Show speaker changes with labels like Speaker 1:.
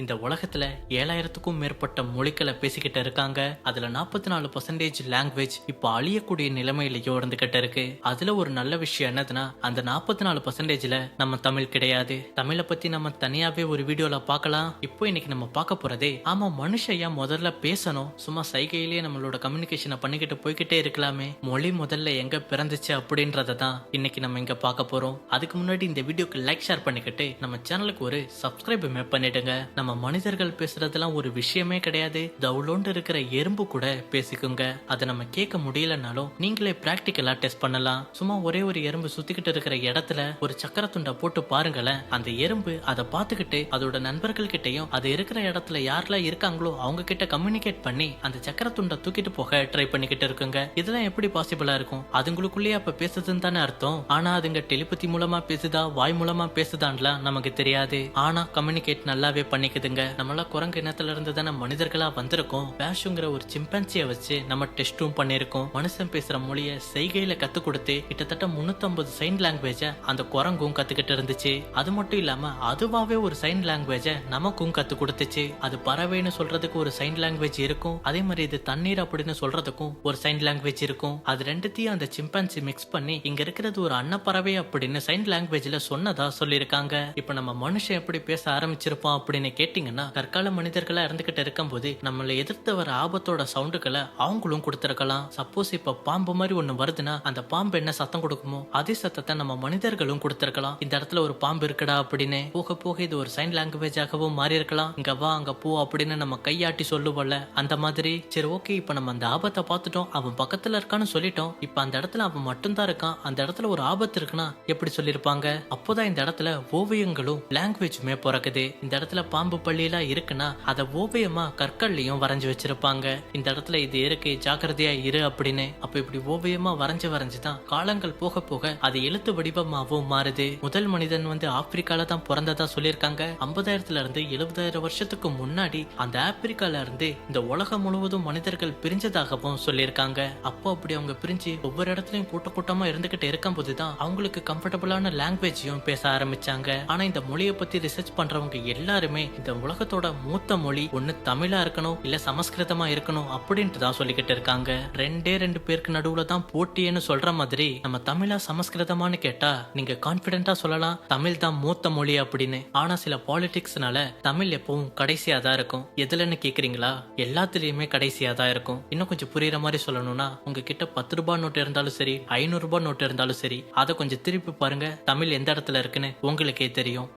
Speaker 1: இந்த உலகத்துல 7,000க்கும் மேற்பட்ட மொழிகளை பேசிக்கிட்டு இருக்காங்க. அதுல 44% லாங்குவேஜ் இப்போ அழியக்கூடிய நிலைமையிலயோ இருந்துகிட்டு இருக்கு. அதுல ஒரு நல்ல விஷயம் என்னதுன்னா, அந்த 44%ல நம்ம தமிழ் கிடையாது. தமிழை பத்தி நம்ம தனியாவே ஒரு வீடியோல பார்க்கலாம். இப்போ இன்னைக்கு நம்ம பார்க்க போறதே, ஆமா மனுஷன் ஏன் முதல்ல பேசணும், சும்மா சைகையிலேயே நம்மளோட கம்யூனிகேஷனை பண்ணிக்கிட்டு போய்கிட்டே இருக்கலாமே, மொழி முதல்ல எங்க பிறந்துச்சு அப்படின்றத தான் இன்னைக்கு நம்ம இங்க பார்க்க போறோம். அதுக்கு முன்னாடி இந்த வீடியோக்கு லைக் ஷேர் பண்ணிக்கிட்டு நம்ம சேனலுக்கு ஒரு சப்ஸ்கிரைப் பண்ணிடுங்க. நம்ம மனிதர்கள் பேசுறதெல்லாம் ஒரு விஷயமே கிடையாது. தவுளோண்டு இருக்கிற எறும்பு கூட பேசிக்குங்க. அதை நம்ம கேட்க முடியலனாலும் நீங்களே பிராக்டிக்கலா டெஸ்ட் பண்ணலாம். சும்மா ஒரே ஒரு எறும்பு சுத்திக்கிட்டு இருக்கிற இடத்துல ஒரு சக்கர துண்டை போட்டு பாருங்களேன். அந்த எறும்பு அதை பார்த்துக்கிட்டு அதோட நண்பர்கள் கிட்டையும் அது இருக்கிற இடத்துல யாரெல்லாம் இருக்காங்களோ அவங்க கிட்ட கம்யூனிகேட் பண்ணி அந்த சக்கர துண்டை தூக்கிட்டு போக ட்ரை பண்ணிக்கிட்டு இருக்குங்க. இதெல்லாம் எப்படி பாசிபிளா இருக்கும்? அதுங்களுக்குள்ளேயே அப்ப பேசுதுன்னு தானே அர்த்தம். ஆனா அதுங்க டெலிபதி மூலமா பேசுதா, வாய் மூலமா பேசுதான்லாம் நமக்கு தெரியாது. ஆனா கம்யூனிகேட் நல்லாவே பண்ணிக்குதுங்க. நம்மளா குரங்கு இனத்துல இருந்து தானே மனிதர்களா வந்திருக்கோம். பேஷுங்கிற ஒரு சிம்பன்சியை வச்சு நம்ம டெஸ்டும் பண்ணிருக்கோம். மனுஷன் பேசுற மொழிய செய்கையில கத்து கொடுத்து கிட்டத்தட்ட 350 சைன் லாங்குவேஜ அந்த குரங்கும் கத்துக்கிட்டு இருந்துச்சு. அது மட்டும் இல்லாம அதுவாவே ஒரு சைன் லாங்குவேஜ நமக்கும் கத்து கொடுத்துச்சு. அது பறவைன்னு சொல்றதுக்கு ஒரு சைன் லாங்குவேஜ் இருக்கும். அதே மாதிரி இது தண்ணீர் அப்படின்னு சொல்றதுக்கும் ஒரு சைன் லாங்குவேஜ் இருக்கும். அது ரெண்டுத்தையும் அந்த சிம்பன்சி மிக்ஸ் பண்ணி இங்க இருக்கிறது ஒரு அன்னப்பறவை அப்படின்னு சைன் லாங்குவேஜ்ல சொன்னதா சொல்லியிருக்காங்க. இப்ப நம்ம மனுஷன் எப்படி பேச ஆரம்பிச்சிருப்போம் அப்படின்னு கேட்டீங்கன்னா, கற்கால மனிதர்களா இருந்துகிட்டு இருக்கும்போது நம்மளை எதிர்த்து வர ஆபத்தோட சவுண்டுகளை அவங்களும் கொடுத்திருக்கலாம். சப்போஸ் இப்ப பாம்பு மாதிரி ஒண்ணு வருதுன்னா அந்த பாம்பு என்ன சத்தம் கொடுக்குமோ அதே சத்தத்தை நம்ம மனிதர்களும் கொடுத்திருக்கலாம். இந்த இடத்துல ஒரு பாம்பு இருக்குடா அப்படின்னு. போக போக இது ஒரு சைன் லாங்குவேஜாகவும் மாறி இருக்கலாம். இங்க வா அங்க போ அப்படின்னு நம்ம கையாட்டி சொல்லுவோம்ல, அந்த மாதிரி. சரி ஓகே, இப்ப நம்ம அந்த ஆபத்தை பார்த்துட்டோம், அவன் பக்கத்துல இருக்கான்னு சொல்லிட்டோம். இப்ப அந்த இடத்துல அவன் மட்டும்தான் இருக்கான், அந்த இடத்துல ஒரு ஆபத்து இருக்குன்னா எப்படி சொல்லிருப்பாங்க? அப்போதான் இந்த இடத்துல ஓவியங்களும் லாங்குவேஜுமே பிறக்குது. இந்த இடத்துல பாம்பு பள்ளியெல்லாம் இருக்குன்னா அதை ஓவியமா கற்கள்லயும் வரைஞ்சு வச்சிருப்பாங்க. இந்த இடத்துல இது இருக்கு, ஜாக்கிரதையா இரு அப்படின்னு. அப்ப இப்படி ஓவியமா வரைஞ்சுதான் காலங்கள் போக போக அது எழுத்து வடிவமாகவும் மாறுது. முதல் மனிதன் ஆப்பிரிக்கால தான் பிறந்ததா சொல்லியிருக்காங்க. 50,000 இருந்து 70,000 வருஷத்துக்கு முன்னாடி அந்த ஆப்பிரிக்கால இருந்து இந்த உலகம் முழுவதும் மனிதர்கள் பிரிஞ்சதாகவும் சொல்லியிருக்காங்க. அப்போ அப்படி அவங்க பிரிஞ்சு ஒவ்வொரு இடத்துலயும் கூட்டமா இருந்துகிட்டு இருக்கும் போதுதான் அவங்களுக்கு கம்ஃபர்டபுளான லாங்குவேஜையும் பேச ஆரம்பிச்சாங்க. ஆனா இந்த மொழியை பத்தி ரிசர்ச் பண்றவங்க எல்லாருமே இந்த உலகத்தோட மூத்த மொழி ஒண்ணு தமிழா இருக்கணும் இல்ல சமஸ்கிருதமா இருக்கணும் அப்படின்ட்டு தான் சொல்லிக்கிட்டு இருக்காங்க. ரெண்டு பேருக்கு நடுவுல தான் போட்டின்னு சொல்ற மாதிரி நம்ம தமிழா சமஸ்கிருதமானு கேட்டா நீங்க கான்பிடென்டா சொல்லலாம் தமிழ் தான் மூத்த மொழி அப்படின்னு. ஆனா சில பாலிடிக்ஸ்னால தமிழ் எப்பவும் கடைசியா தான் இருக்கும். எதுலன்னு கேக்குறீங்களா? எல்லாத்துலயுமே கடைசியா தான் இருக்கும். இன்னும் கொஞ்சம் புரியுற மாதிரி சொல்லணும்னா, உங்ககிட்ட 10 ரூபாய் நோட்டு இருந்தாலும் சரி, 500 ரூபாய் நோட்டு இருந்தாலும் சரி, அதை கொஞ்சம் திருப்பி பாருங்க, தமிழ் எந்த இடத்துல இருக்குன்னு உங்களுக்கே தெரியும்.